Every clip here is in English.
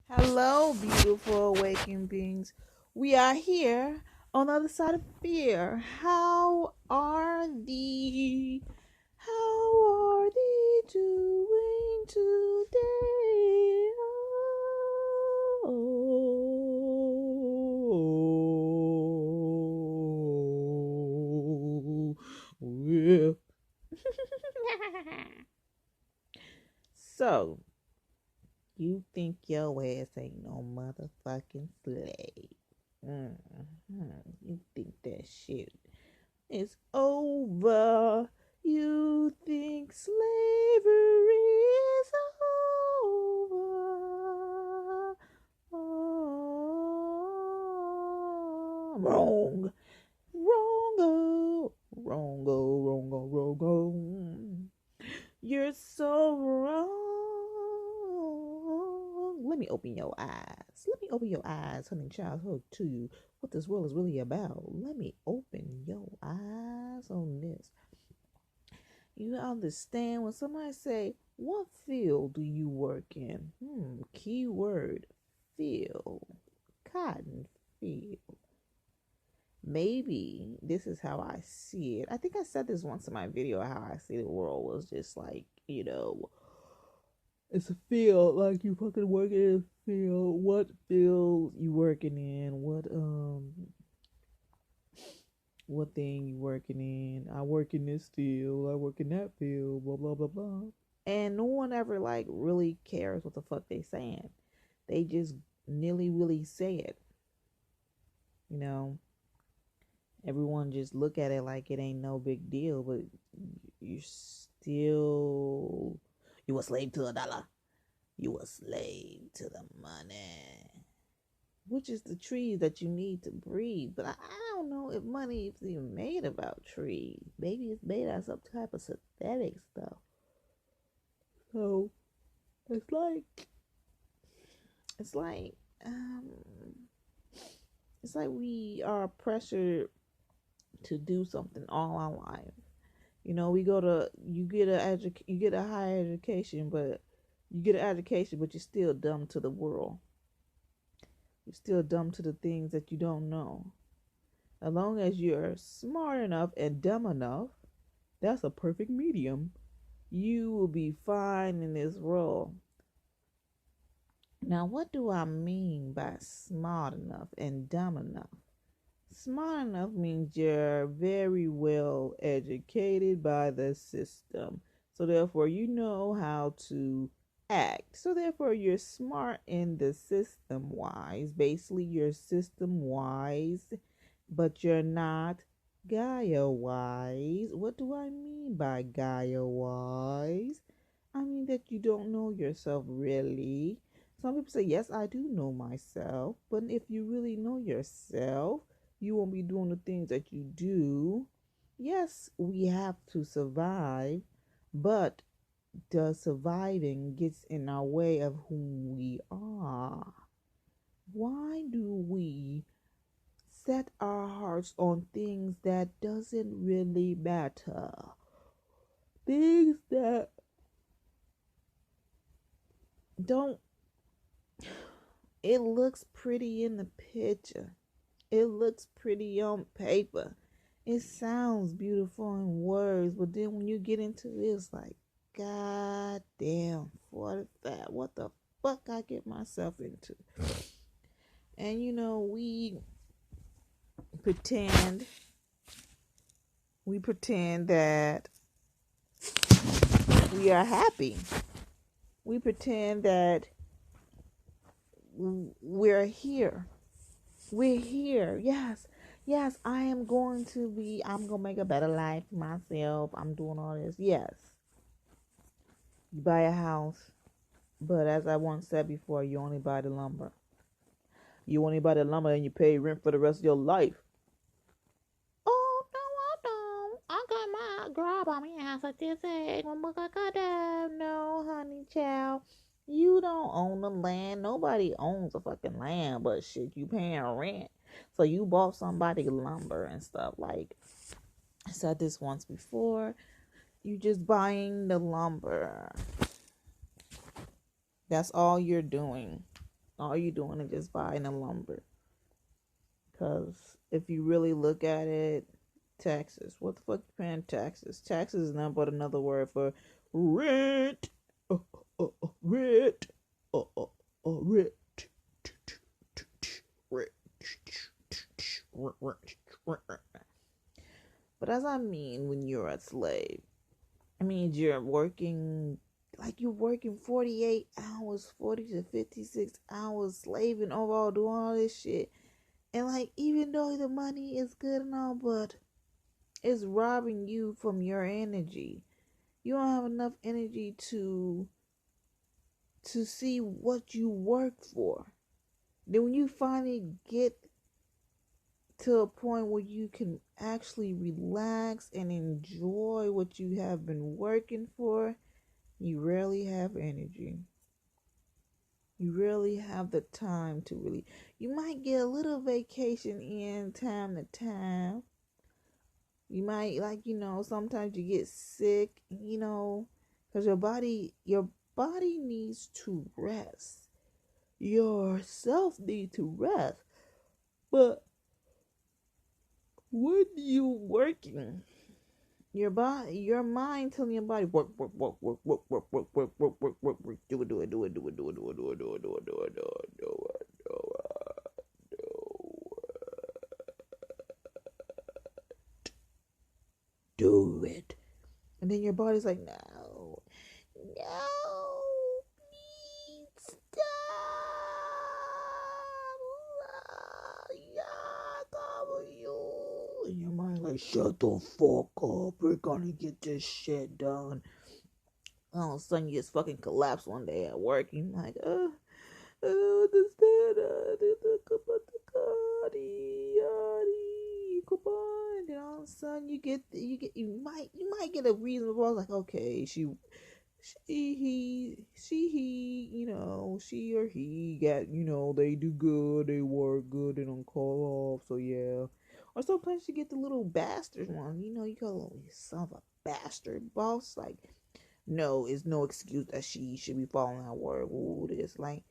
Hello, beautiful awakened beings. We are here on the other side of fear. How are thee doing today? Oh, yeah. So, you think your ass ain't no motherfucking slave. You think that shit is over. You think slavery is over. Oh, wrong. Wrongo. Wrongo, wrongo, wrongo. You're so wrong. Let me open your eyes. Let me open your eyes, honey child, to you what this world is really about. Let me open your eyes on this. You understand when somebody say, what field do you work in? Keyword field. Cotton field. Maybe this is how I see it. I think I said this once in my video how I see the world was just like, it's a field, like you fucking working in a field. What field you working in? What thing you working in? I work in this field, I work in that field, blah blah blah blah. And no one ever like really cares what the fuck they saying. They just nilly willy say it. You know, everyone just look at it like it ain't no big deal, but you still you a slave to a dollar. You a slave to the money, which is the trees that you need to breathe. But I don't know if money is even made about trees. Maybe it's made out of some type of synthetic stuff. So it's like it's like um it's like we are pressured to do something all our life. We go to you get a higher education, but you're still dumb to the world. You're still dumb to the things that you don't know. As long as you're smart enough and dumb enough, that's a perfect medium. You will be fine in this world. Now, what do I mean by smart enough and dumb enough? Smart enough means you're very well educated by the system. So, therefore, you know how to act. So, therefore, you're smart in the system wise. Basically, you're system wise, but you're not Gaia wise. What do I mean by Gaia wise? I mean that you don't know yourself really. Some people say, yes, I do know myself. But if you really know yourself, you won't be doing the things that you do. Yes, we have to survive, but the surviving gets in our way of who we are. Why do we set our hearts on things that doesn't really matter? Things that don't, it looks pretty in the picture. It looks pretty on paper. It sounds beautiful in words, but then when you get into it, it's like, God damn, what that? What the fuck I get myself into? And pretend, we pretend that we are happy. We pretend that we're here. We're here. Yes. Yes, I'm going to make a better life for myself. I'm doing all this. Yes. You buy a house, but as I once said before, you only buy the lumber. You only buy the lumber and you pay rent for the rest of your life. Oh, no, I don't. I got my girl by my house like this. No, honey, child. You don't own the land. Nobody owns a fucking land, but shit, you paying rent. So you bought somebody lumber and stuff. Like I said this once before. You just buying the lumber. That's all you're doing. All you doing is just buying the lumber. Because if you really look at it, taxes. What the fuck you paying taxes? Taxes is nothing but another word for rent. Rent. Rent. But as I mean, when you're a slave, I mean you're working like you're working 48 hours, 40 to 56 hours, slaving overall, doing all this shit. And like, even though the money is good and all, but it's robbing you from your energy. You don't have enough energy to see what you work for. Then when you finally get to a point where you can actually relax and enjoy what you have been working for, you rarely have energy. You rarely have the time to really. You might get a little vacation in time to time. You might, like, sometimes you get sick, because your body needs to rest. Yourself need to rest. But when you working, your mind telling your body work, work, work, work, work, work, work, work, work, work, work, work, do it, do it, do it, do it, do it, do it, do it, do it, do it, do it, do it, do it, do it, do it. And then your body's like, no, please stop. And your mind like, shut the fuck up. We're gonna get this shit done. All of a sudden, you just fucking collapse one day at work. And you're like, I don't understand. Come on. And then all of a sudden, you might get a reasonable, like, okay, he, she or he got, they do good, they work good, they don't call off, so yeah. Or sometimes you get the little bastard one, you go, oh, son of a bastard boss, like, no, it's no excuse that she should be following her word. Ooh, this, like,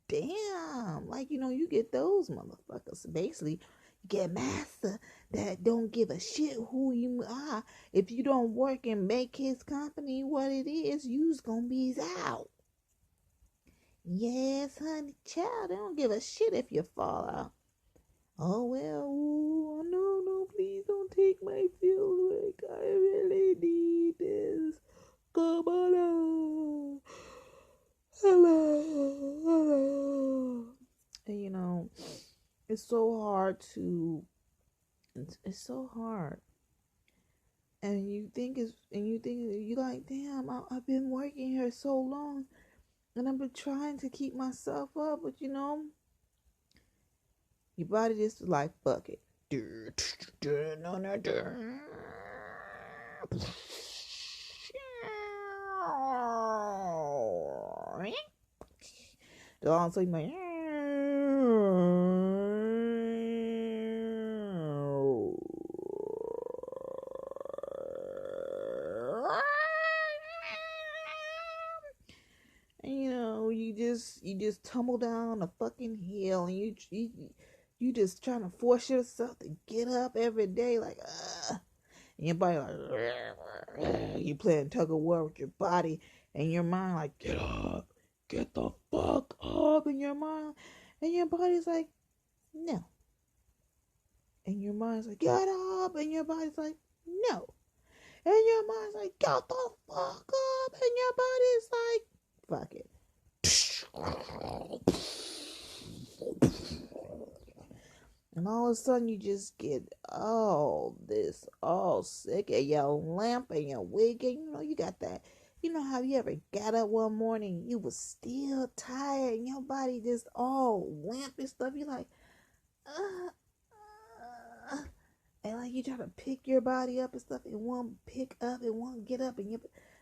damn, like, you get those motherfuckers. Basically, you get master that don't give a shit who you are. If you don't work and make his company what it is, you's gonna be out. Yes, honey, child, they don't give a shit if you fall out. Oh, well, ooh, no, please don't take my field work. I really need this. Come on. Hello. And it's so hard to. It's so hard. And you like, damn, I've been working here so long, and I've been trying to keep myself up, but your body just like, fuck it. All of a sudden, like, and you just tumble down a fucking hill, and you just trying to force yourself to get up every day, like, and your body like, you playing tug of war with your body, and your mind like, get up, get the fuck up, and your mind, and your body's like, no, and your mind's like, get up, and your body's like, no, and your mind's like, get the fuck up, and your body's like, fuck it. And all of a sudden you just get all sick, and your lamp and your wig, and you got that. How you ever got up one morning, you was still tired, and your body just all limp and stuff. You like, and like you try to pick your body up and stuff, and won't pick up, and won't get up,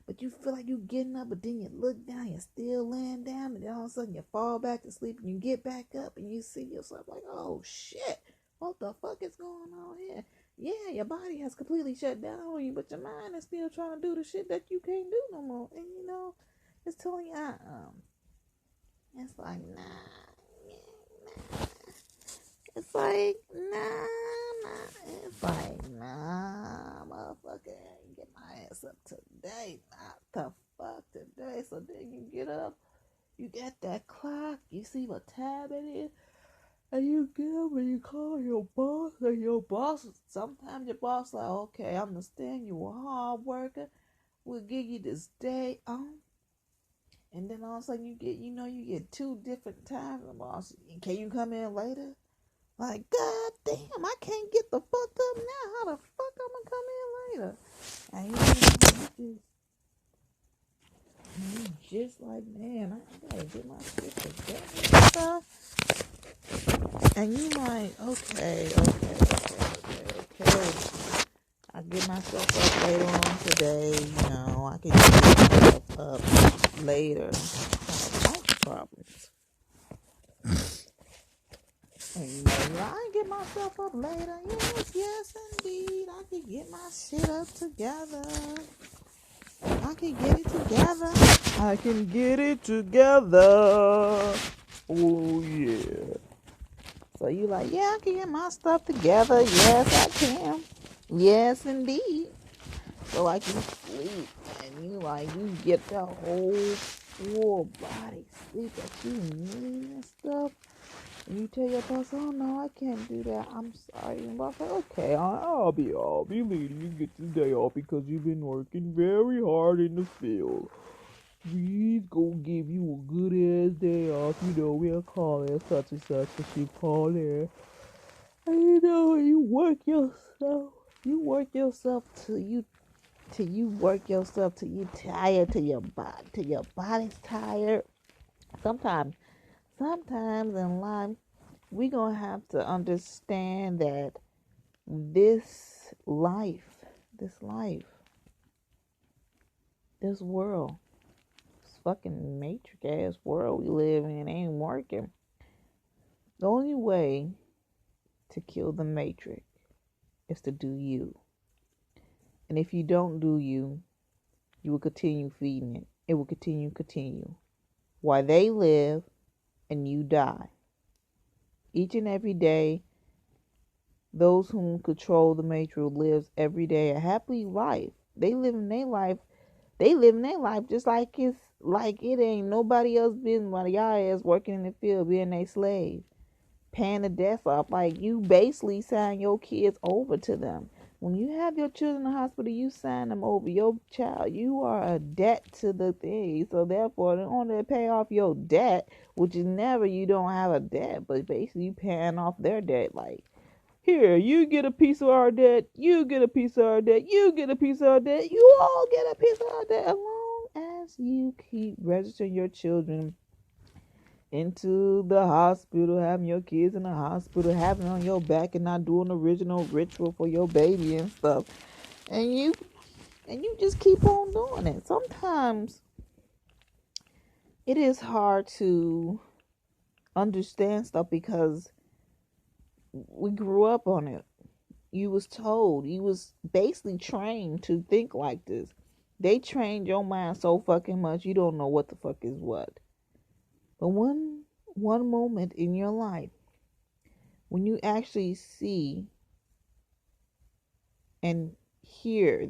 but you feel like you getting up, but then you look down, you're still laying down, and then all of a sudden you fall back to sleep, and you get back up, and you see yourself like, oh shit, what the fuck is going on here? Yeah, your body has completely shut down on you, but your mind is still trying to do the shit that you can't do no more. And it's telling you, it's like, nah. It's like, nah. It's like, nah, motherfucker, I ain't get my ass up today. Not the fuck today. So then you get up, you get that clock, you see what time it is, and you get up and you call your boss, and your boss, sometimes your boss like, okay, I understand you a hard worker. We'll give you this day on. And then all of a sudden you get 2 different times. The boss, can you come in later? Like, god damn, I can't get the fuck up now. How the fuck I'm gonna come in later? And you just like, man, I gotta get my shit together and stuff. And you like, okay. I get myself up later on today, I can get myself up later. Life problems. And I get myself up later. Yes, indeed. I can get my shit up together. I can get it together. Oh, yeah. So you like, yeah, I can get my stuff together. Yes, I can. Yes, indeed. So I can sleep. And you get the whole full body sleep that you need and stuff. And you tell your boss, oh no, I can't do that. I'm sorry. And boss like, okay, I'll be leaving you get this day off because you've been working very hard in the field. Please go give you a good ass day off. We'll call it such and such as you call there. And you work yourself. You work yourself till you tired, till your body's tired. Sometimes in life, we're going to have to understand that this world, this fucking matrix ass world we live in ain't working. The only way to kill the matrix is to do you. And if you don't do you, you will continue feeding it. It will continue. While they live and you die. Each and every day, those who control the matrix lives every day a happy life. They live in their life just like it ain't nobody else been while y'all is working in the field being a slave, paying the death off. Like, you basically sign your kids over to them. When you have your children in the hospital, you sign them over. Your child, you are a debt to the thing. So therefore, in order to pay off your debt, which is never, you don't have a debt, but basically you paying off their debt. Like, here, you get a piece of our debt, you get a piece of our debt, you get a piece of our debt, you all get a piece of our debt, as long as you keep registering your children into the hospital, having your kids in the hospital, having it on your back and not doing the original ritual for your baby and stuff. And you just keep on doing it. Sometimes it is hard to understand stuff because we grew up on it. You was told, you was basically trained to think like this. They trained your mind so fucking much you don't know what the fuck is what. But one moment in your life when you actually see and hear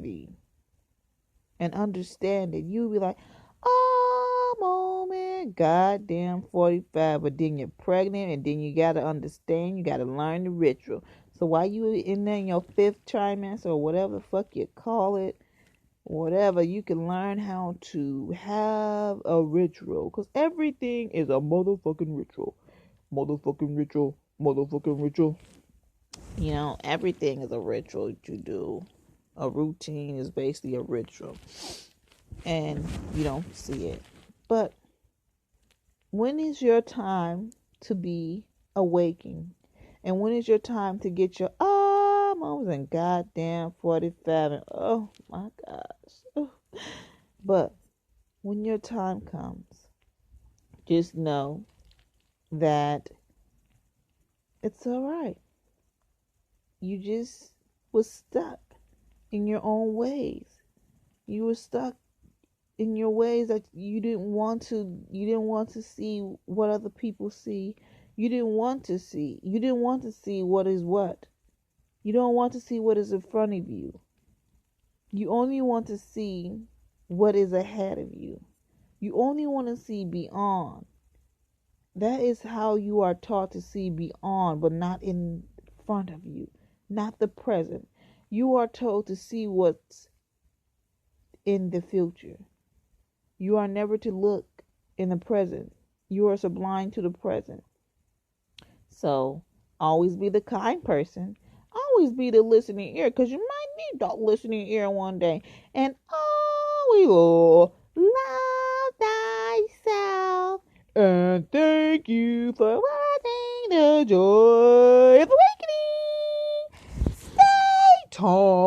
and understand it, you'll be like, oh, moment, goddamn 45. But then you're pregnant, and then you gotta understand, you gotta learn the ritual. So while you in there in your 5th trimester or whatever the fuck you call it, whatever, you can learn how to have a ritual, because everything is a motherfucking ritual. Everything is a ritual that you do. A routine is basically a ritual, and you don't see it. But when is your time to be awakened? And when is your time to get your moments and goddamn 45 and oh my gosh. But when your time comes, just know that it's alright. You just was stuck in your own ways. You were stuck in your ways that you didn't want to see what other people see. You didn't want to see. You didn't want to see what is what. You don't want to see what is in front of you. You only want to see what is ahead of you. You only want to see beyond. That is how you are taught to see beyond, but not in front of you, not the present. You are told to see what's in the future. You are never to look in the present. You are sublimed to the present. So always be the kind person. Always be the listening ear, because you might need that listening ear one day. And always love thyself. And thank you for watching the Joy of Awakening. Stay tuned.